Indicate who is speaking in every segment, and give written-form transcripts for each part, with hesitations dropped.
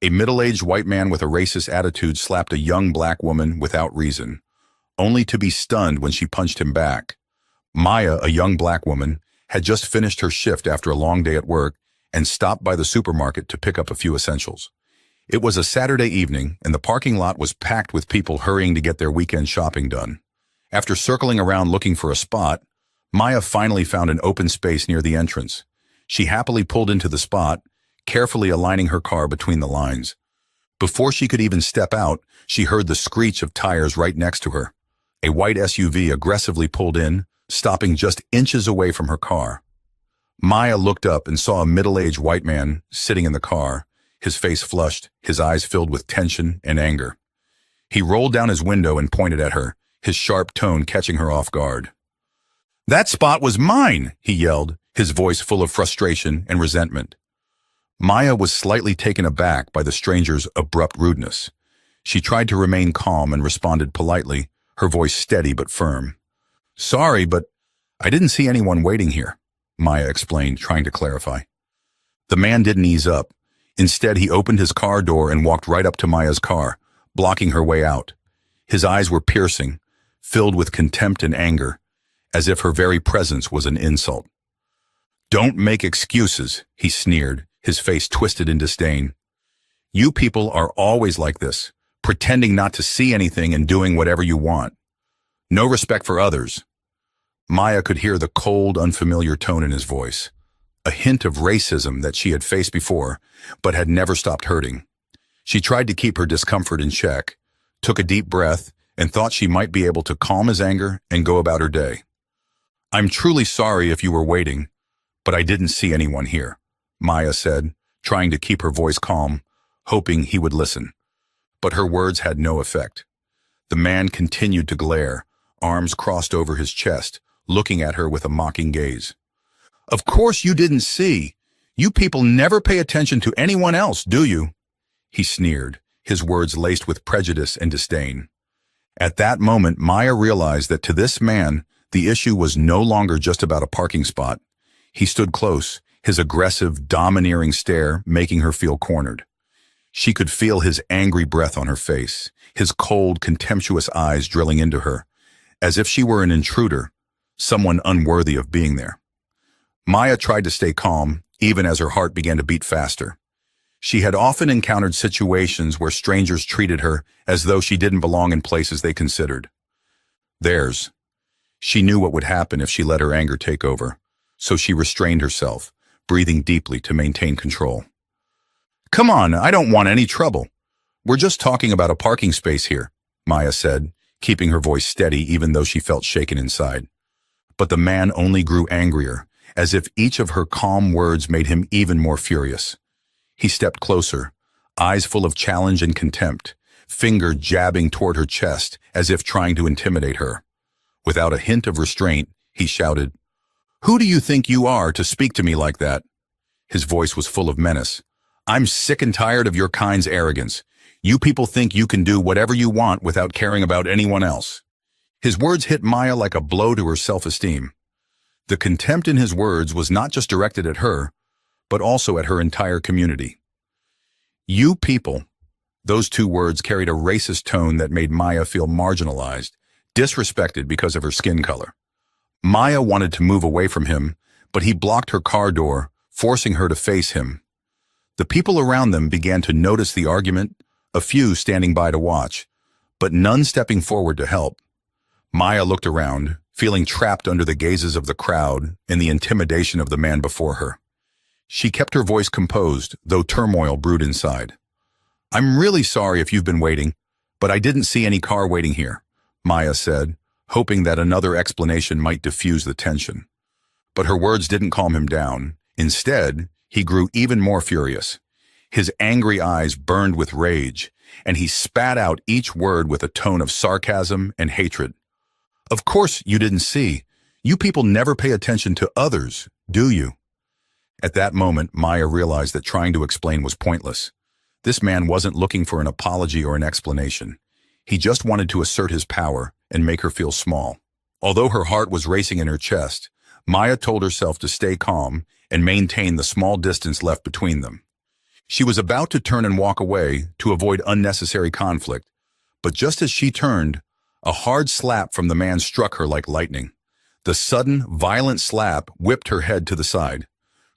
Speaker 1: A middle-aged white man with a racist attitude slapped a young black woman without reason, only to be stunned when she punched him back. Maya, a young black woman, had just finished her shift after a long day at work and stopped by the supermarket to pick up a few essentials. It was a Saturday evening, and the parking lot was packed with people hurrying to get their weekend shopping done. After circling around looking for a spot, Maya finally found an open space near the entrance. She happily pulled into the spot, carefully aligning her car between the lines. Before she could even step out, she heard the screech of tires right next to her. A white SUV aggressively pulled in, stopping just inches away from her car. Maya looked up and saw a middle-aged white man sitting in the car, his face flushed, his eyes filled with tension and anger. He rolled down his window and pointed at her, his sharp tone catching her off guard. "That spot was mine!" he yelled, his voice full of frustration and resentment. Maya was slightly taken aback by the stranger's abrupt rudeness. She tried to remain calm and responded politely, her voice steady but firm. "Sorry, but I didn't see anyone waiting here," Maya explained, trying to clarify. The man didn't ease up. Instead, he opened his car door and walked right up to Maya's car, blocking her way out. His eyes were piercing, filled with contempt and anger, as if her very presence was an insult. "Don't make excuses," he sneered, his face twisted in disdain. "You people are always like this, pretending not to see anything and doing whatever you want. No respect for others." Maya could hear the cold, unfamiliar tone in his voice, a hint of racism that she had faced before, but had never stopped hurting. She tried to keep her discomfort in check, took a deep breath, and thought she might be able to calm his anger and go about her day. "I'm truly sorry if you were waiting, but I didn't see anyone here," Maya said, trying to keep her voice calm, hoping he would listen. But her words had no effect. The man continued to glare, arms crossed over his chest, looking at her with a mocking gaze. "Of course you didn't see. You people never pay attention to anyone else, do you?" He sneered, his words laced with prejudice and disdain. At that moment, Maya realized that to this man, the issue was no longer just about a parking spot. He stood close, his aggressive, domineering stare making her feel cornered. She could feel his angry breath on her face, his cold, contemptuous eyes drilling into her, as if she were an intruder, someone unworthy of being there. Maya tried to stay calm, even as her heart began to beat faster. She had often encountered situations where strangers treated her as though she didn't belong in places they considered theirs. She knew what would happen if she let her anger take over, so she restrained herself, breathing deeply to maintain control. "Come on, I don't want any trouble. We're just talking about a parking space here," Maya said, keeping her voice steady even though she felt shaken inside. But the man only grew angrier, as if each of her calm words made him even more furious. He stepped closer, eyes full of challenge and contempt, finger jabbing toward her chest as if trying to intimidate her. Without a hint of restraint, he shouted, "Who do you think you are to speak to me like that?" His voice was full of menace. "I'm sick and tired of your kind's arrogance. You people think you can do whatever you want without caring about anyone else." His words hit Maya like a blow to her self-esteem. The contempt in his words was not just directed at her, but also at her entire community. "You people," those two words carried a racist tone that made Maya feel marginalized, disrespected because of her skin color. Maya wanted to move away from him, but he blocked her car door, forcing her to face him. The people around them began to notice the argument, a few standing by to watch, but none stepping forward to help. Maya looked around, feeling trapped under the gazes of the crowd and the intimidation of the man before her. She kept her voice composed, though turmoil brewed inside. "I'm really sorry if you've been waiting, but I didn't see any car waiting here," Maya said, hoping that another explanation might diffuse the tension. But her words didn't calm him down. Instead, he grew even more furious. His angry eyes burned with rage, and he spat out each word with a tone of sarcasm and hatred. "Of course you didn't see. You people never pay attention to others, do you?" At that moment, Maya realized that trying to explain was pointless. This man wasn't looking for an apology or an explanation. He just wanted to assert his power and make her feel small. Although her heart was racing in her chest, Maya told herself to stay calm and maintain the small distance left between them. She was about to turn and walk away to avoid unnecessary conflict, but just as she turned, a hard slap from the man struck her like lightning. The sudden, violent slap whipped her head to the side.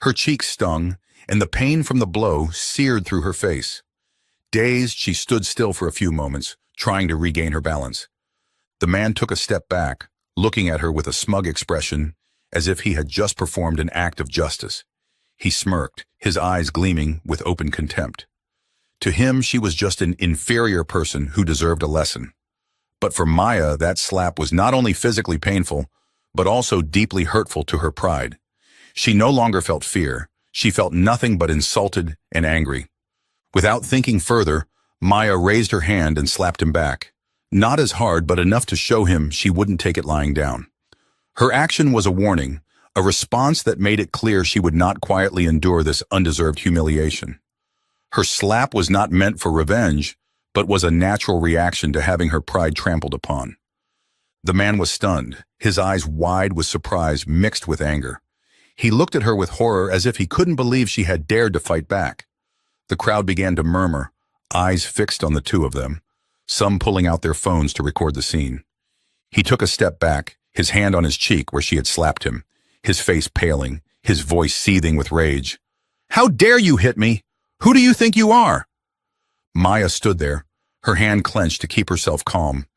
Speaker 1: Her cheeks stung, and the pain from the blow seared through her face. Dazed, she stood still for a few moments, trying to regain her balance. The man took a step back, looking at her with a smug expression, as if he had just performed an act of justice. He smirked, his eyes gleaming with open contempt. To him, she was just an inferior person who deserved a lesson. But for Maya, that slap was not only physically painful, but also deeply hurtful to her pride. She no longer felt fear. She felt nothing but insulted and angry. Without thinking further, Maya raised her hand and slapped him back. Not as hard, but enough to show him she wouldn't take it lying down. Her action was a warning, a response that made it clear she would not quietly endure this undeserved humiliation. Her slap was not meant for revenge, but was a natural reaction to having her pride trampled upon. The man was stunned, his eyes wide with surprise mixed with anger. He looked at her with horror as if he couldn't believe she had dared to fight back. The crowd began to murmur, eyes fixed on the two of them, some pulling out their phones to record the scene. He took a step back, his hand on his cheek where she had slapped him, his face paling, his voice seething with rage. "How dare you hit me? Who do you think you are?" Maya stood there, her hand clenched to keep herself calm,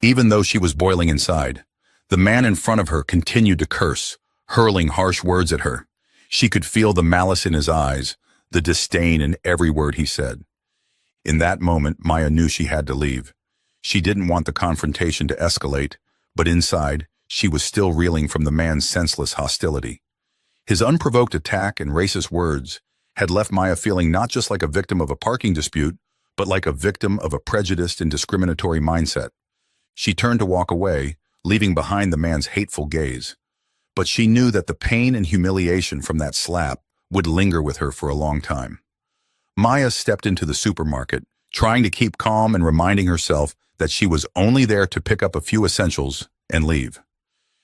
Speaker 1: even though she was boiling inside. The man in front of her continued to curse, hurling harsh words at her. She could feel the malice in his eyes, the disdain in every word he said. In that moment, Maya knew she had to leave. She didn't want the confrontation to escalate, but inside, she was still reeling from the man's senseless hostility. His unprovoked attack and racist words had left Maya feeling not just like a victim of a parking dispute, but like a victim of a prejudiced and discriminatory mindset. She turned to walk away, leaving behind the man's hateful gaze. But she knew that the pain and humiliation from that slap would linger with her for a long time. Maya stepped into the supermarket, trying to keep calm and reminding herself that she was only there to pick up a few essentials and leave.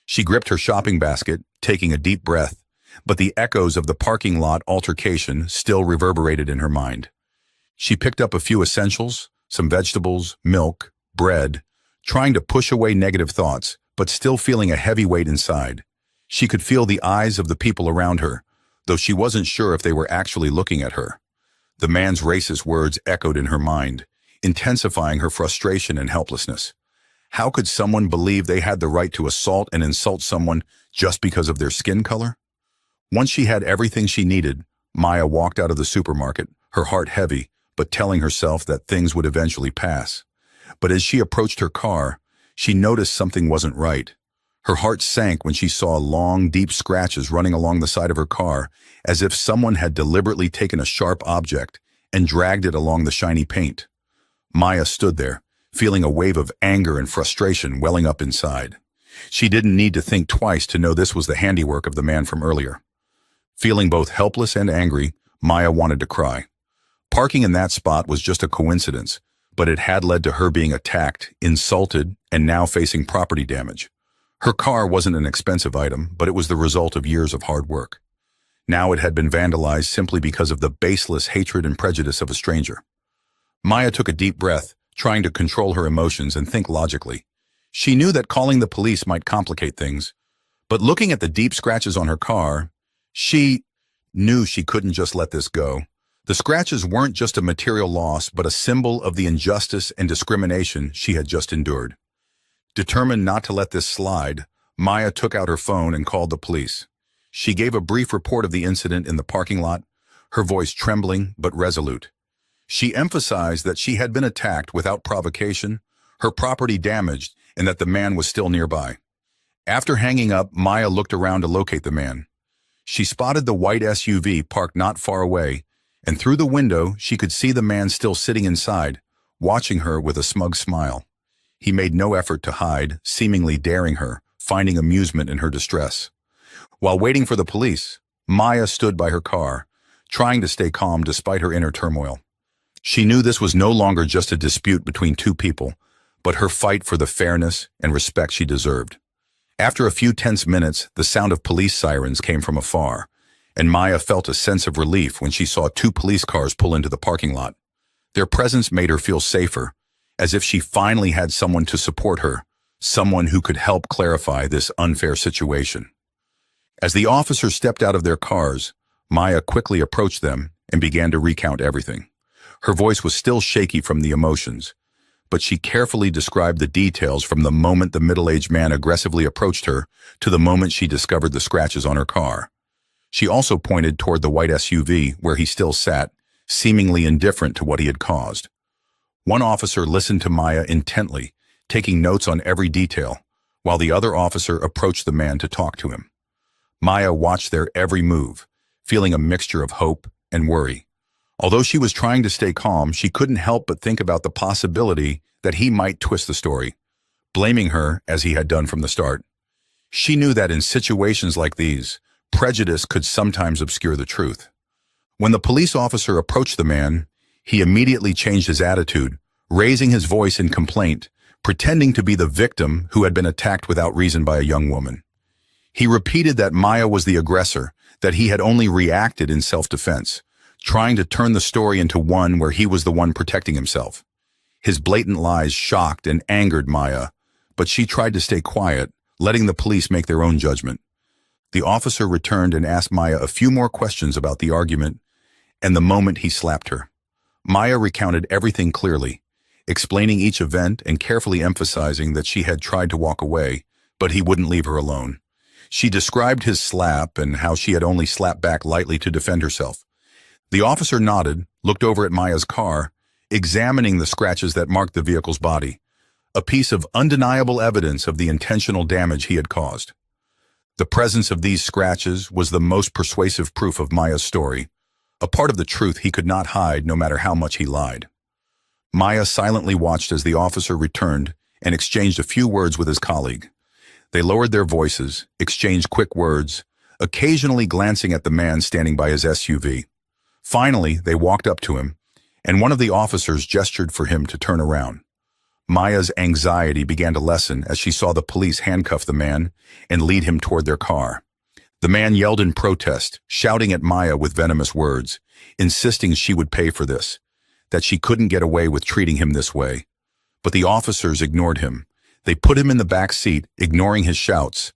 Speaker 1: She gripped her shopping basket, taking a deep breath, but the echoes of the parking lot altercation still reverberated in her mind. She picked up a few essentials, some vegetables, milk, bread, trying to push away negative thoughts, but still feeling a heavy weight inside. She could feel the eyes of the people around her, though she wasn't sure if they were actually looking at her. The man's racist words echoed in her mind, intensifying her frustration and helplessness. How could someone believe they had the right to assault and insult someone just because of their skin color? Once she had everything she needed, Maya walked out of the supermarket, her heart heavy, but telling herself that things would eventually pass. But as she approached her car, she noticed something wasn't right. Her heart sank when she saw long, deep scratches running along the side of her car, as if someone had deliberately taken a sharp object and dragged it along the shiny paint. Maya stood there, feeling a wave of anger and frustration welling up inside. She didn't need to think twice to know this was the handiwork of the man from earlier. Feeling both helpless and angry, Maya wanted to cry. Parking in that spot was just a coincidence, but it had led to her being attacked, insulted, and now facing property damage. Her car wasn't an expensive item, but it was the result of years of hard work. Now it had been vandalized simply because of the baseless hatred and prejudice of a stranger. Maya took a deep breath, trying to control her emotions and think logically. She knew that calling the police might complicate things, but looking at the deep scratches on her car, she knew she couldn't just let this go. The scratches weren't just a material loss, but a symbol of the injustice and discrimination she had just endured. Determined not to let this slide, Maya took out her phone and called the police. She gave a brief report of the incident in the parking lot, her voice trembling but resolute. She emphasized that she had been attacked without provocation, her property damaged, and that the man was still nearby. After hanging up, Maya looked around to locate the man. She spotted the white SUV parked not far away, and through the window she could see the man still sitting inside, watching her with a smug smile. He made no effort to hide, seemingly daring her, finding amusement in her distress. While waiting for the police, Maya stood by her car, trying to stay calm despite her inner turmoil. She knew this was no longer just a dispute between two people, but her fight for the fairness and respect she deserved. After a few tense minutes, the sound of police sirens came from afar, and Maya felt a sense of relief when she saw two police cars pull into the parking lot. Their presence made her feel safer, as if she finally had someone to support her, someone who could help clarify this unfair situation. As the officers stepped out of their cars, Maya quickly approached them and began to recount everything. Her voice was still shaky from the emotions, but she carefully described the details from the moment the middle-aged man aggressively approached her to the moment she discovered the scratches on her car. She also pointed toward the white SUV where he still sat, seemingly indifferent to what he had caused. One officer listened to Maya intently, taking notes on every detail, while the other officer approached the man to talk to him. Maya watched their every move, feeling a mixture of hope and worry. Although she was trying to stay calm, she couldn't help but think about the possibility that he might twist the story, blaming her as he had done from the start. She knew that in situations like these, prejudice could sometimes obscure the truth. When the police officer approached the man, he immediately changed his attitude, raising his voice in complaint, pretending to be the victim who had been attacked without reason by a young woman. He repeated that Maya was the aggressor, that he had only reacted in self-defense, trying to turn the story into one where he was the one protecting himself. His blatant lies shocked and angered Maya, but she tried to stay quiet, letting the police make their own judgment. The officer returned and asked Maya a few more questions about the argument and the moment he slapped her. Maya recounted everything clearly, explaining each event and carefully emphasizing that she had tried to walk away, but he wouldn't leave her alone. She described his slap and how she had only slapped back lightly to defend herself. The officer nodded, looked over at Maya's car, examining the scratches that marked the vehicle's body, a piece of undeniable evidence of the intentional damage he had caused. The presence of these scratches was the most persuasive proof of Maya's story, a part of the truth he could not hide no matter how much he lied. Maya silently watched as the officer returned and exchanged a few words with his colleague. They lowered their voices, exchanged quick words, occasionally glancing at the man standing by his SUV. Finally, they walked up to him, and one of the officers gestured for him to turn around. Maya's anxiety began to lessen as she saw the police handcuff the man and lead him toward their car. The man yelled in protest, shouting at Maya with venomous words, insisting she would pay for this, that she couldn't get away with treating him this way. But the officers ignored him. They put him in the back seat, ignoring his shouts,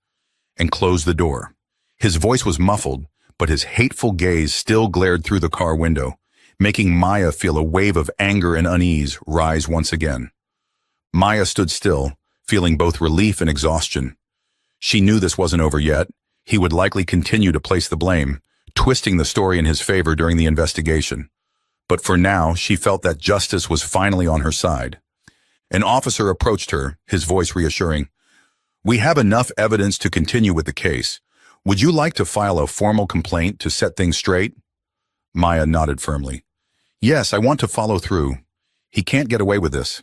Speaker 1: and closed the door. His voice was muffled, but his hateful gaze still glared through the car window, making Maya feel a wave of anger and unease rise once again. Maya stood still, feeling both relief and exhaustion. She knew this wasn't over yet. He would likely continue to place the blame, twisting the story in his favor during the investigation. But for now, she felt that justice was finally on her side. An officer approached her, his voice reassuring. "We have enough evidence to continue with the case. Would you like to file a formal complaint to set things straight?" Maya nodded firmly. "Yes, I want to follow through. He can't get away with this."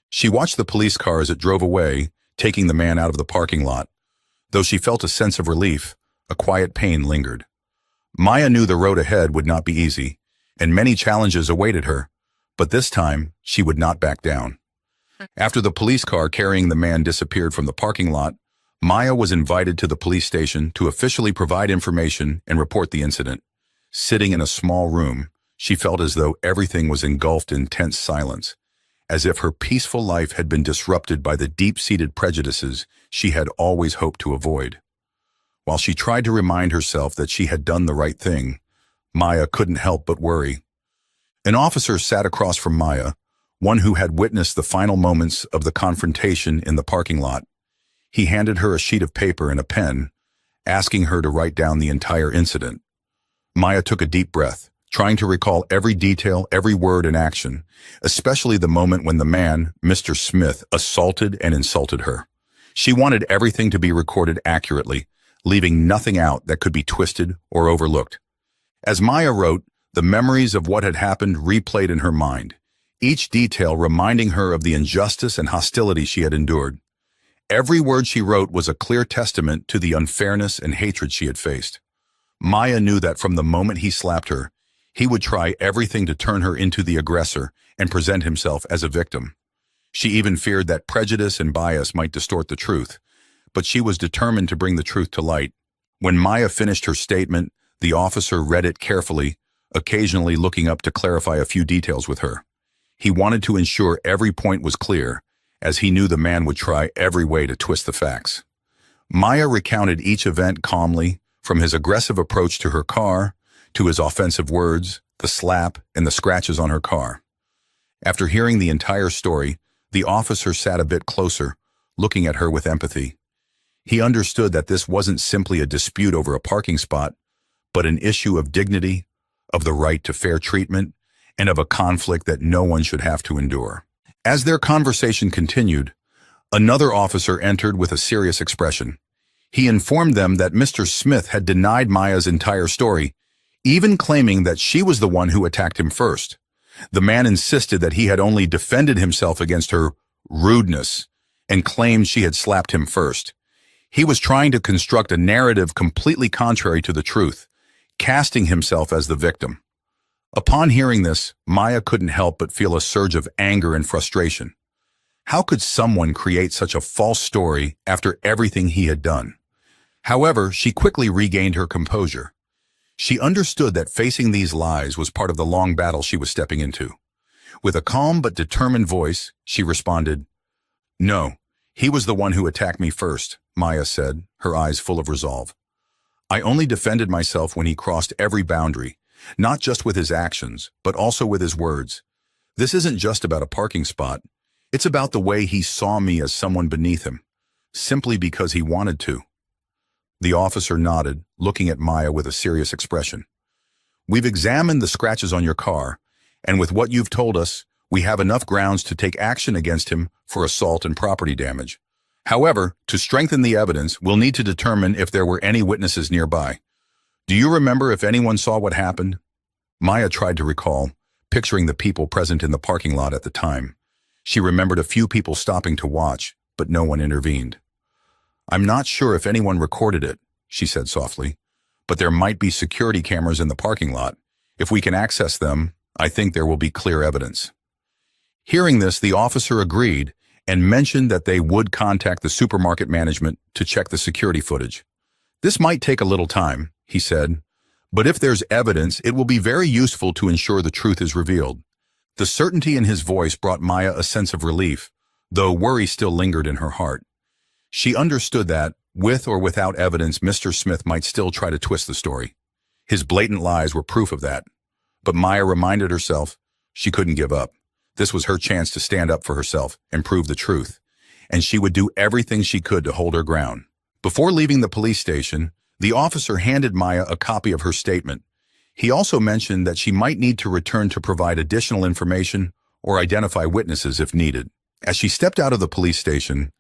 Speaker 1: She watched the police car as it drove away, taking the man out of the parking lot. Though she felt a sense of relief, a quiet pain lingered. Maya knew the road ahead would not be easy, and many challenges awaited her, but this time she would not back down. After the police car carrying the man disappeared from the parking lot, Maya was invited to the police station to officially provide information and report the incident. Sitting in a small room, she felt as though everything was engulfed in tense silence, as if her peaceful life had been disrupted by the deep-seated prejudices she had always hoped to avoid. While she tried to remind herself that she had done the right thing, Maya couldn't help but worry. An officer sat across from Maya, one who had witnessed the final moments of the confrontation in the parking lot. He handed her a sheet of paper and a pen, asking her to write down the entire incident. Maya took a deep breath, trying to recall every detail, every word and action, especially the moment when the man, Mr. Smith, assaulted and insulted her. She wanted everything to be recorded accurately, leaving nothing out that could be twisted or overlooked. As Maya wrote, the memories of what had happened replayed in her mind, each detail reminding her of the injustice and hostility she had endured. Every word she wrote was a clear testament to the unfairness and hatred she had faced. Maya knew that from the moment he slapped her, he would try everything to turn her into the aggressor and present himself as a victim. She even feared that prejudice and bias might distort the truth, but she was determined to bring the truth to light. When Maya finished her statement, The officer read it carefully, occasionally looking up to clarify a few details with her. He wanted to ensure every point was clear, as he knew the man would try every way to twist the facts. Maya recounted each event calmly, from his aggressive approach to her car, to his offensive words, the slap, and the scratches on her car. After hearing the entire story, the officer sat a bit closer, looking at her with empathy. He understood that this wasn't simply a dispute over a parking spot, but an issue of dignity, of the right to fair treatment, and of a conflict that no one should have to endure. As their conversation continued, another officer entered with a serious expression. He informed them that Mr. Smith had denied Maya's entire story, even claiming that she was the one who attacked him first. The man insisted that he had only defended himself against her rudeness and claimed she had slapped him first. He was trying to construct a narrative completely contrary to the truth, casting himself as the victim. Upon hearing this, Maya couldn't help but feel a surge of anger and frustration. How could someone create such a false story after everything he had done? However, she quickly regained her composure. She understood that facing these lies was part of the long battle she was stepping into. With a calm but determined voice, she responded, "No, he was the one who attacked me first," Maya said, her eyes full of resolve. "I only defended myself when he crossed every boundary, not just with his actions, but also with his words. This isn't just about a parking spot. It's about the way he saw me as someone beneath him, simply because he wanted to." The officer nodded, looking at Maya with a serious expression. "We've examined the scratches on your car, and with what you've told us, we have enough grounds to take action against him for assault and property damage. However, to strengthen the evidence, we'll need to determine if there were any witnesses nearby. Do you remember if anyone saw what happened?" Maya tried to recall, picturing the people present in the parking lot at the time. She remembered a few people stopping to watch, but no one intervened. "I'm not sure if anyone recorded it," she said softly, "but there might be security cameras in the parking lot. If we can access them, I think there will be clear evidence." Hearing this, the officer agreed and mentioned that they would contact the supermarket management to check the security footage. "This might take a little time," he said, "but if there's evidence, it will be very useful to ensure the truth is revealed." The certainty in his voice brought Maya a sense of relief, though worry still lingered in her heart. She understood that, with or without evidence, Mr. Smith might still try to twist the story. His blatant lies were proof of that. But Maya reminded herself she couldn't give up. This was her chance to stand up for herself and prove the truth, and she would do everything she could to hold her ground. Before leaving the police station, the officer handed Maya a copy of her statement. He also mentioned that she might need to return to provide additional information or identify witnesses if needed. As she stepped out of the police station,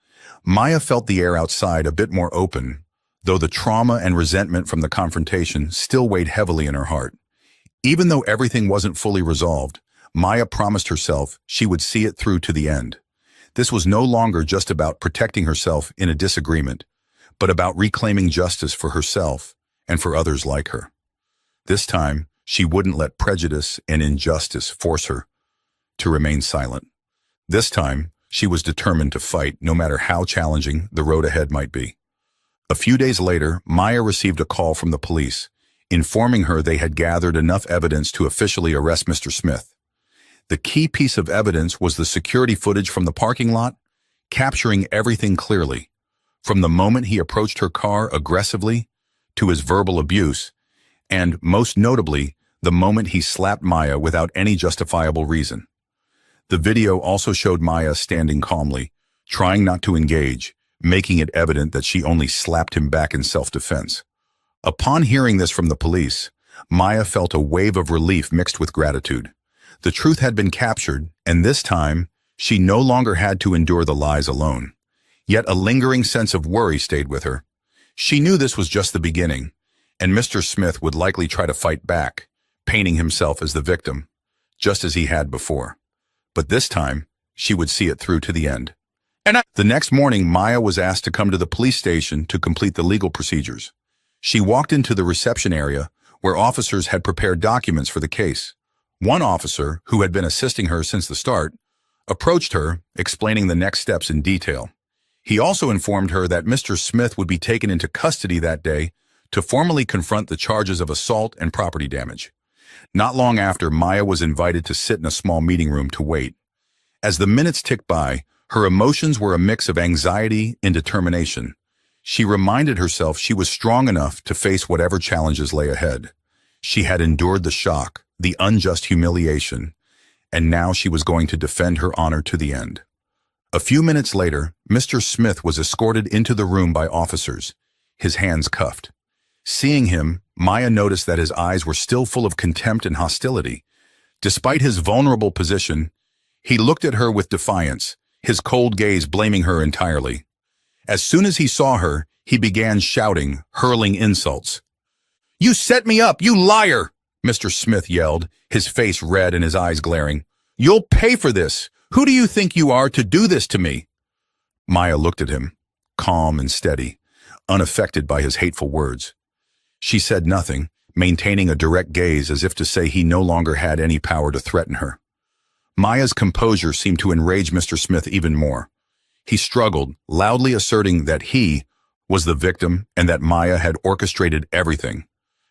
Speaker 1: Maya felt the air outside a bit more open, though the trauma and resentment from the confrontation still weighed heavily in her heart. Even though everything wasn't fully resolved, Maya promised herself she would see it through to the end. This was no longer just about protecting herself in a disagreement, but about reclaiming justice for herself and for others like her. This time, she wouldn't let prejudice and injustice force her to remain silent. This time, she was determined to fight, no matter how challenging the road ahead might be. A few days later, Maya received a call from the police, informing her they had gathered enough evidence to officially arrest Mr. Smith. The key piece of evidence was the security footage from the parking lot, capturing everything clearly, from the moment he approached her car aggressively to his verbal abuse, and, most notably, the moment he slapped Maya without any justifiable reason. The video also showed Maya standing calmly, trying not to engage, making it evident that she only slapped him back in self-defense. Upon hearing this from the police, Maya felt a wave of relief mixed with gratitude. The truth had been captured, and this time, she no longer had to endure the lies alone. Yet a lingering sense of worry stayed with her. She knew this was just the beginning, and Mr. Smith would likely try to fight back, painting himself as the victim, just as he had before. But this time, she would see it through to the end. The next morning, Maya was asked to come to the police station to complete the legal procedures. She walked into the reception area, where officers had prepared documents for the case. One officer, who had been assisting her since the start, approached her, explaining the next steps in detail. He also informed her that Mr. Smith would be taken into custody that day to formally confront the charges of assault and property damage. Not long after, Maya was invited to sit in a small meeting room to wait. As the minutes ticked by, her emotions were a mix of anxiety and determination. She reminded herself she was strong enough to face whatever challenges lay ahead. She had endured the shock, the unjust humiliation, and now she was going to defend her honor to the end. A few minutes later, Mr. Smith was escorted into the room by officers, his hands cuffed. Seeing him, Maya noticed that his eyes were still full of contempt and hostility. Despite his vulnerable position, he looked at her with defiance, his cold gaze blaming her entirely. As soon as he saw her, he began shouting, hurling insults. "You set me up, you liar!" Mr. Smith yelled, his face red and his eyes glaring. "You'll pay for this! Who do you think you are to do this to me?" Maya looked at him, calm and steady, unaffected by his hateful words. She said nothing, maintaining a direct gaze as if to say he no longer had any power to threaten her. Maya's composure seemed to enrage Mr. Smith even more. He struggled, loudly asserting that he was the victim and that Maya had orchestrated everything.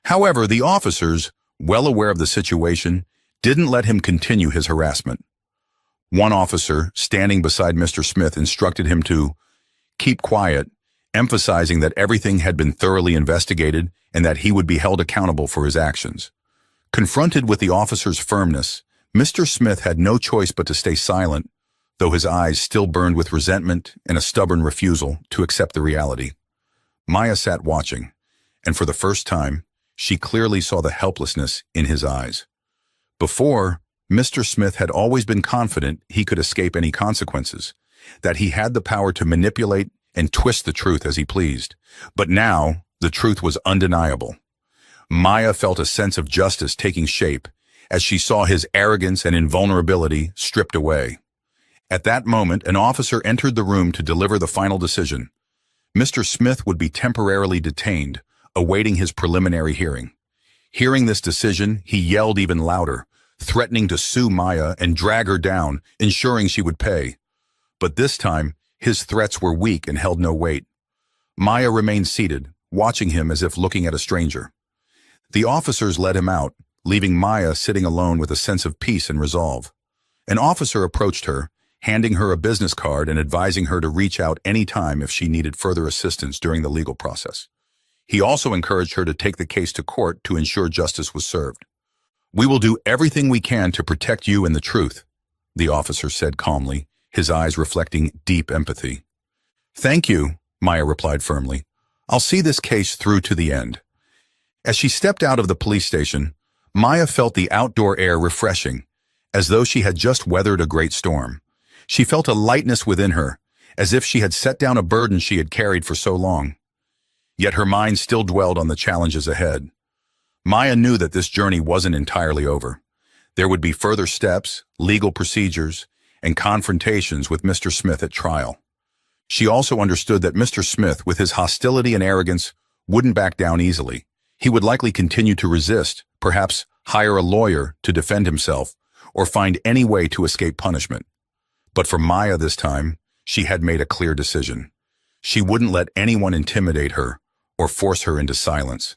Speaker 1: However, the officers, well aware of the situation, didn't let him continue his harassment. One officer, standing beside Mr. Smith, instructed him to keep quiet, emphasizing that everything had been thoroughly investigated and that he would be held accountable for his actions. Confronted with the officer's firmness, Mr. Smith had no choice but to stay silent, though his eyes still burned with resentment and a stubborn refusal to accept the reality. Maya sat watching, and for the first time, she clearly saw the helplessness in his eyes. Before, Mr. Smith had always been confident he could escape any consequences, that he had the power to manipulate and twist the truth as he pleased. But now, the truth was undeniable. Maya felt a sense of justice taking shape as she saw his arrogance and invulnerability stripped away. At that moment, an officer entered the room to deliver the final decision. Mr. Smith would be temporarily detained, awaiting his preliminary hearing. Hearing this decision, he yelled even louder, threatening to sue Maya and drag her down, ensuring she would pay. But this time, his threats were weak and held no weight. Maya remained seated, watching him as if looking at a stranger. The officers led him out, leaving Maya sitting alone with a sense of peace and resolve. An officer approached her, handing her a business card and advising her to reach out any time if she needed further assistance during the legal process. He also encouraged her to take the case to court to ensure justice was served. "We will do everything we can to protect you and the truth," the officer said calmly, his eyes reflecting deep empathy. "Thank you," Maya replied firmly. "I'll see this case through to the end." As she stepped out of the police station, Maya felt the outdoor air refreshing, as though she had just weathered a great storm. She felt a lightness within her, as if she had set down a burden she had carried for so long. Yet her mind still dwelled on the challenges ahead. Maya knew that this journey wasn't entirely over. There would be further steps, legal procedures, and confrontations with Mr. Smith at trial. She also understood that Mr. Smith, with his hostility and arrogance, wouldn't back down easily. He would likely continue to resist, perhaps hire a lawyer to defend himself, or find any way to escape punishment. But for Maya this time, she had made a clear decision. She wouldn't let anyone intimidate her or force her into silence.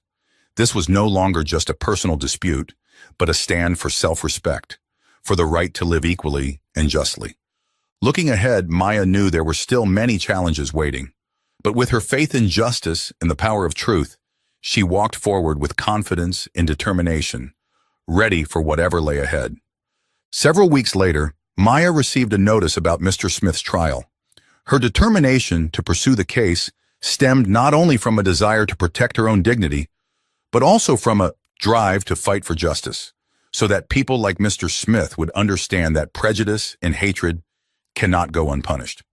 Speaker 1: This was no longer just a personal dispute, but a stand for self-respect, for the right to live equally and justly. Looking ahead, Maya knew there were still many challenges waiting. But with her faith in justice and the power of truth, she walked forward with confidence and determination, ready for whatever lay ahead. Several weeks later, Maya received a notice about Mr. Smith's trial. Her determination to pursue the case stemmed not only from a desire to protect her own dignity, but also from a drive to fight for justice, so that people like Mr. Smith would understand that prejudice and hatred cannot go unpunished.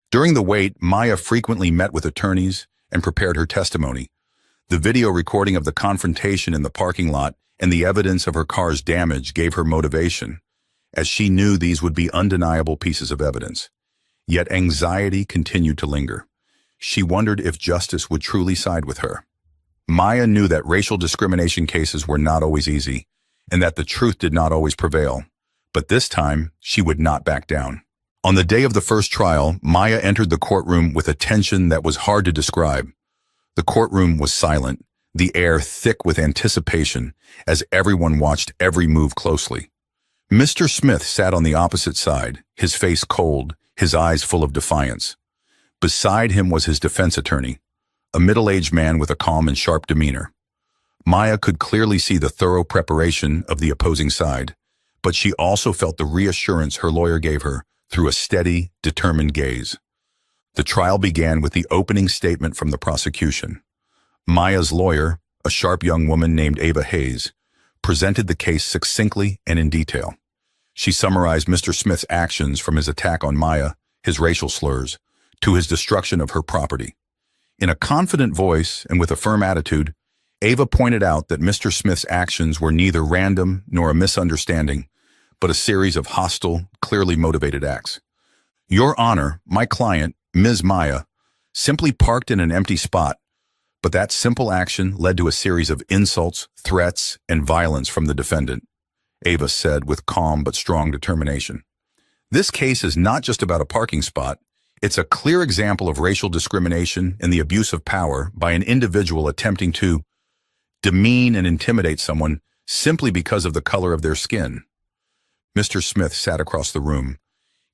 Speaker 1: During the wait, Maya frequently met with attorneys and prepared her testimony. The video recording of the confrontation in the parking lot and the evidence of her car's damage gave her motivation, as she knew these would be undeniable pieces of evidence. Yet anxiety continued to linger. She wondered if justice would truly side with her. Maya knew that racial discrimination cases were not always easy, and that the truth did not always prevail. But this time, she would not back down. On the day of the first trial, Maya entered the courtroom with a tension that was hard to describe. The courtroom was silent, the air thick with anticipation as everyone watched every move closely. Mr. Smith sat on the opposite side, his face cold, his eyes full of defiance. Beside him was his defense attorney, a middle-aged man with a calm and sharp demeanor. Maya could clearly see the thorough preparation of the opposing side, but she also felt the reassurance her lawyer gave her through a steady, determined gaze. The trial began with the opening statement from the prosecution. Maya's lawyer, a sharp young woman named Ava Hayes, presented the case succinctly and in detail. She summarized Mr. Smith's actions from his attack on Maya, his racial slurs, to his destruction of her property. In a confident voice and with a firm attitude, Ava pointed out that Mr. Smith's actions were neither random nor a misunderstanding, but a series of hostile, clearly motivated acts. Your Honor, my client, Ms. Maya, simply parked in an empty spot, but that simple action led to a series of insults, threats, and violence from the defendant, Ava said with calm but strong determination. This case is not just about a parking spot. It's a clear example of racial discrimination and the abuse of power by an individual attempting to demean and intimidate someone simply because of the color of their skin. Mr. Smith sat across the room,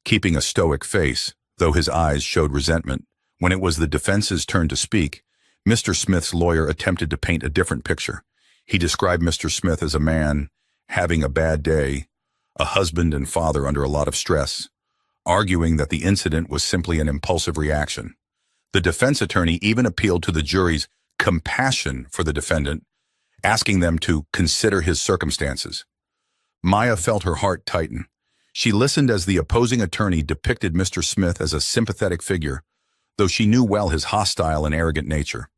Speaker 1: keeping a stoic face, though his eyes showed resentment. When it was the defense's turn to speak, Mr. Smith's lawyer attempted to paint a different picture. He described Mr. Smith as a man having a bad day, a husband and father under a lot of stress, arguing that the incident was simply an impulsive reaction. The defense attorney even appealed to the jury's compassion for the defendant, asking them to consider his circumstances. Maya felt her heart tighten. She listened as the opposing attorney depicted Mr. Smith as a sympathetic figure, though she knew well his hostile and arrogant nature.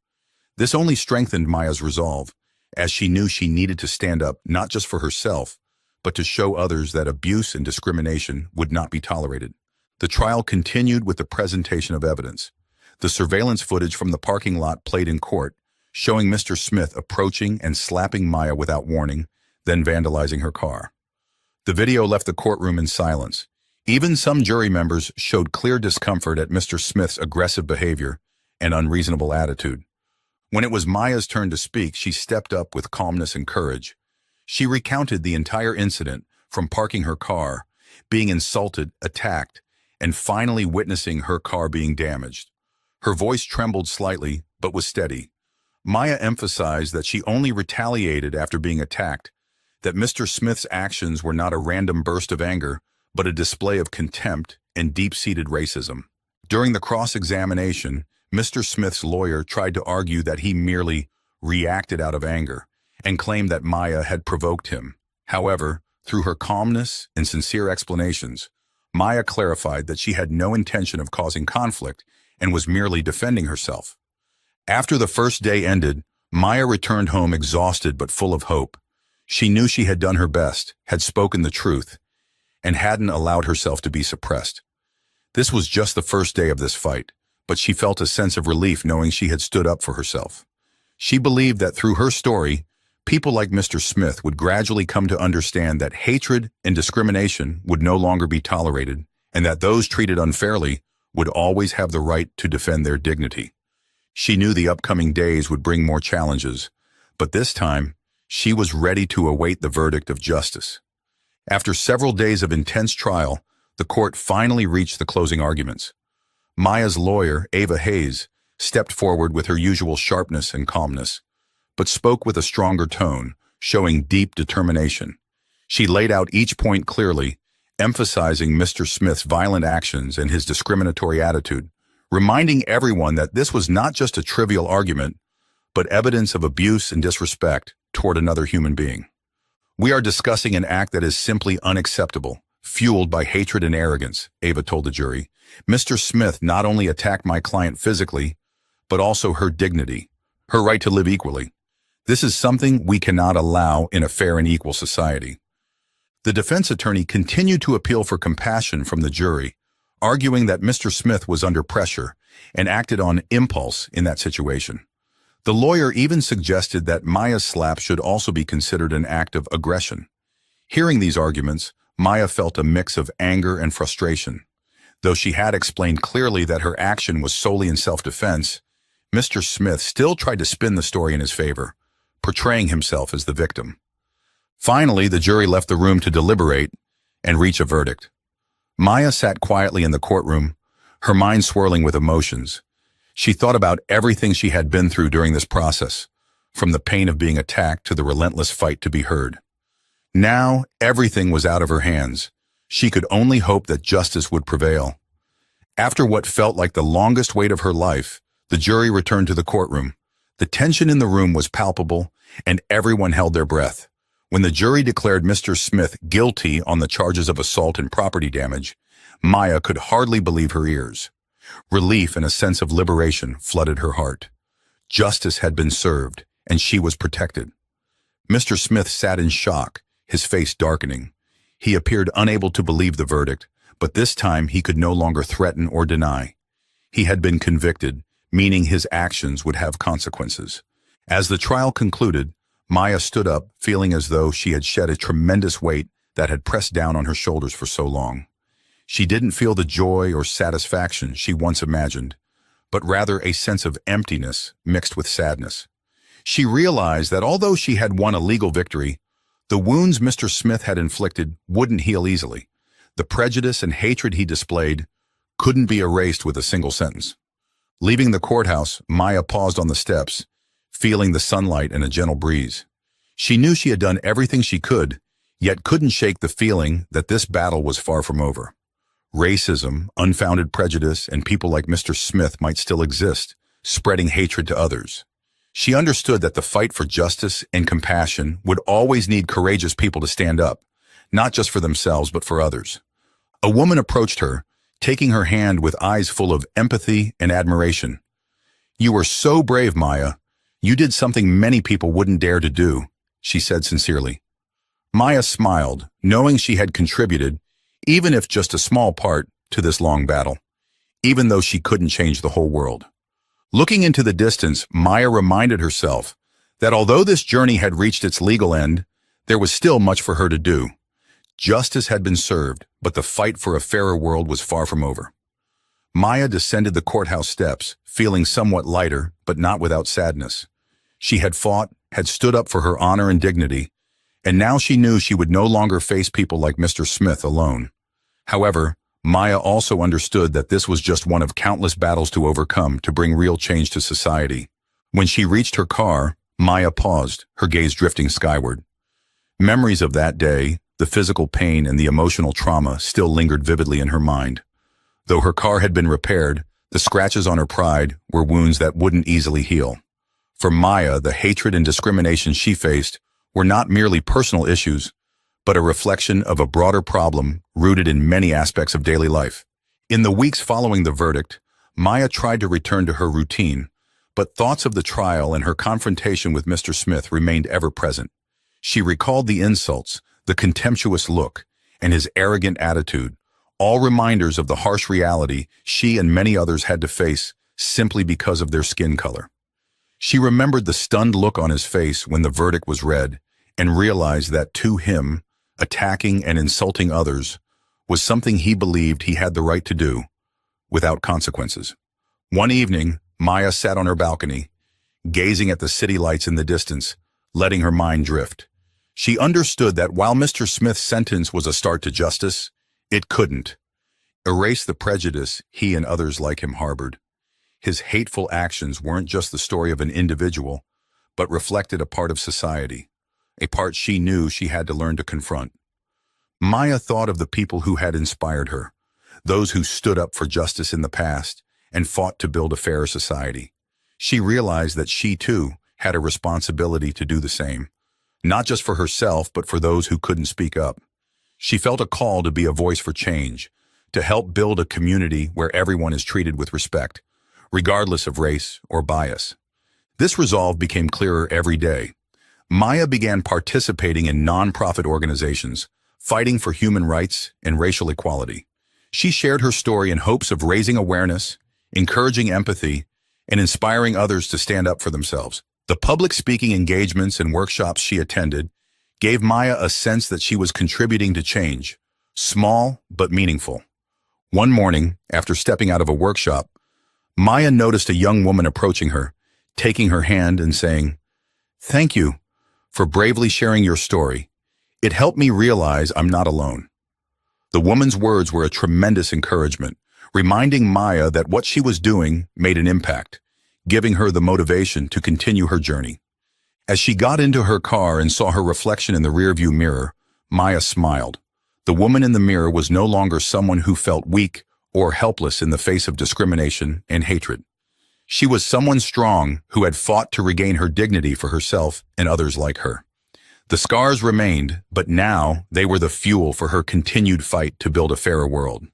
Speaker 1: This only strengthened Maya's resolve, as she knew she needed to stand up not just for herself, but to show others that abuse and discrimination would not be tolerated. The trial continued with the presentation of evidence. The surveillance footage from the parking lot played in court, showing Mr. Smith approaching and slapping Maya without warning, then vandalizing her car. The video left the courtroom in silence. Even some jury members showed clear discomfort at Mr. Smith's aggressive behavior and unreasonable attitude. When it was Maya's turn to speak, she stepped up with calmness and courage. She recounted the entire incident, from parking her car, being insulted, attacked, and finally witnessing her car being damaged. Her voice trembled slightly, but was steady. Maya emphasized that she only retaliated after being attacked, that Mr. Smith's actions were not a random burst of anger, but a display of contempt and deep-seated racism. During the cross-examination, Mr. Smith's lawyer tried to argue that he merely reacted out of anger and claimed that Maya had provoked him. However, through her calmness and sincere explanations, Maya clarified that she had no intention of causing conflict and was merely defending herself. After the first day ended, Maya returned home exhausted but full of hope. She knew she had done her best, had spoken the truth, and hadn't allowed herself to be suppressed. This was just the first day of this fight, but she felt a sense of relief knowing she had stood up for herself. She believed that through her story, people like Mr. Smith would gradually come to understand that hatred and discrimination would no longer be tolerated, and that those treated unfairly would always have the right to defend their dignity. She knew the upcoming days would bring more challenges, but this time, she was ready to await the verdict of justice. After several days of intense trial, the court finally reached the closing arguments. Maya's lawyer, Ava Hayes, stepped forward with her usual sharpness and calmness, but spoke with a stronger tone, showing deep determination. She laid out each point clearly, emphasizing Mr. Smith's violent actions and his discriminatory attitude, reminding everyone that this was not just a trivial argument, but evidence of abuse and disrespect toward another human being. We are discussing an act that is simply unacceptable, fueled by hatred and arrogance, Ava told the jury. Mr. Smith not only attacked my client physically, but also her dignity, her right to live equally. This is something we cannot allow in a fair and equal society. The defense attorney continued to appeal for compassion from the jury, arguing that Mr. Smith was under pressure and acted on impulse in that situation. The lawyer even suggested that Maya's slap should also be considered an act of aggression. Hearing these arguments, Maya felt a mix of anger and frustration. Though she had explained clearly that her action was solely in self-defense, Mr. Smith still tried to spin the story in his favor, portraying himself as the victim. Finally, the jury left the room to deliberate and reach a verdict. Maya sat quietly in the courtroom, her mind swirling with emotions. She thought about everything she had been through during this process, from the pain of being attacked to the relentless fight to be heard. Now, everything was out of her hands. She could only hope that justice would prevail. After what felt like the longest wait of her life, the jury returned to the courtroom. The tension in the room was palpable, and everyone held their breath. When the jury declared Mr. Smith guilty on the charges of assault and property damage, Maya could hardly believe her ears. Relief and a sense of liberation flooded her heart. Justice had been served, and she was protected. Mr. Smith sat in shock, his face darkening. He appeared unable to believe the verdict, but this time he could no longer threaten or deny. He had been convicted, meaning his actions would have consequences. As the trial concluded, Maya stood up, feeling as though she had shed a tremendous weight that had pressed down on her shoulders for so long. She didn't feel the joy or satisfaction she once imagined, but rather a sense of emptiness mixed with sadness. She realized that although she had won a legal victory, the wounds Mr. Smith had inflicted wouldn't heal easily. The prejudice and hatred he displayed couldn't be erased with a single sentence. Leaving the courthouse, Maya paused on the steps, feeling the sunlight and a gentle breeze. She knew she had done everything she could, yet couldn't shake the feeling that this battle was far from over. Racism, unfounded prejudice, and people like Mr. Smith might still exist, spreading hatred to others. She understood that the fight for justice and compassion would always need courageous people to stand up, not just for themselves but for others. A woman approached her, taking her hand with eyes full of empathy and admiration. "You were so brave, Maya. You did something many people wouldn't dare to do," she said sincerely. Maya smiled, knowing she had contributed, even if just a small part, to this long battle, even though she couldn't change the whole world. Looking into the distance, Maya reminded herself that although this journey had reached its legal end, there was still much for her to do. Justice had been served, but the fight for a fairer world was far from over. Maya descended the courthouse steps, feeling somewhat lighter, but not without sadness. She had fought, had stood up for her honor and dignity, and now she knew she would no longer face people like Mr. Smith alone. However, Maya also understood that this was just one of countless battles to overcome to bring real change to society. When she reached her car, Maya paused, her gaze drifting skyward. Memories of that day, the physical pain and the emotional trauma still lingered vividly in her mind. Though her car had been repaired, the scratches on her pride were wounds that wouldn't easily heal. For Maya, the hatred and discrimination she faced were not merely personal issues, but a reflection of a broader problem rooted in many aspects of daily life. In the weeks following the verdict, Maya tried to return to her routine, but thoughts of the trial and her confrontation with Mr. Smith remained ever present. She recalled the insults, the contemptuous look, and his arrogant attitude, all reminders of the harsh reality she and many others had to face simply because of their skin color. She remembered the stunned look on his face when the verdict was read and realized that to him, attacking and insulting others was something he believed he had the right to do, without consequences. One evening, Maya sat on her balcony, gazing at the city lights in the distance, letting her mind drift. She understood that while Mr. Smith's sentence was a start to justice, it couldn't erase the prejudice he and others like him harbored. His hateful actions weren't just the story of an individual, but reflected a part of society, a part she knew she had to learn to confront. Maya thought of the people who had inspired her, those who stood up for justice in the past and fought to build a fairer society. She realized that she, too, had a responsibility to do the same, not just for herself, but for those who couldn't speak up. She felt a call to be a voice for change, to help build a community where everyone is treated with respect, regardless of race or bias. This resolve became clearer every day. Maya began participating in nonprofit organizations, fighting for human rights and racial equality. She shared her story in hopes of raising awareness, encouraging empathy, and inspiring others to stand up for themselves. The public speaking engagements and workshops she attended gave Maya a sense that she was contributing to change, small but meaningful. One morning, after stepping out of a workshop, Maya noticed a young woman approaching her, taking her hand and saying, "Thank you for bravely sharing your story. It helped me realize I'm not alone." The woman's words were a tremendous encouragement, reminding Maya that what she was doing made an impact, giving her the motivation to continue her journey. As she got into her car and saw her reflection in the rearview mirror, Maya smiled. The woman in the mirror was no longer someone who felt weak or helpless in the face of discrimination and hatred. She was someone strong who had fought to regain her dignity for herself and others like her. The scars remained, but now they were the fuel for her continued fight to build a fairer world.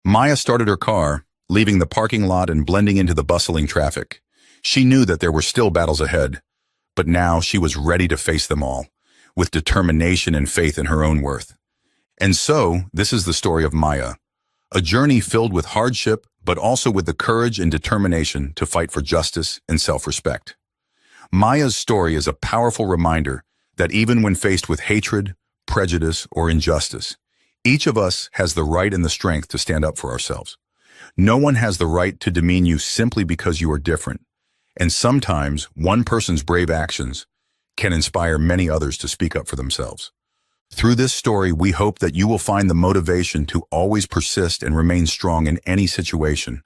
Speaker 1: Maya started her car, leaving the parking lot and blending into the bustling traffic. She knew that there were still battles ahead, but now she was ready to face them all, with determination and faith in her own worth. And so, this is the story of Maya, a journey filled with hardship, but also with the courage and determination to fight for justice and self-respect. Maya's story is a powerful reminder that even when faced with hatred, prejudice, or injustice, each of us has the right and the strength to stand up for ourselves. No one has the right to demean you simply because you are different, and sometimes one person's brave actions can inspire many others to speak up for themselves. Through this story, we hope that you will find the motivation to always persist and remain strong in any situation,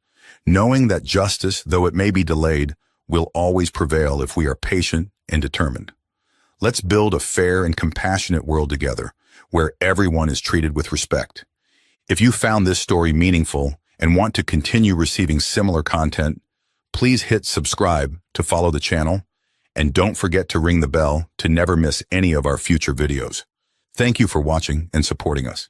Speaker 1: knowing that justice, though it may be delayed, will always prevail if we are patient and determined. Let's build a fair and compassionate world together, where everyone is treated with respect. If you found this story meaningful and want to continue receiving similar content, please hit subscribe to follow the channel, and don't forget to ring the bell to never miss any of our future videos. Thank you for watching and supporting us.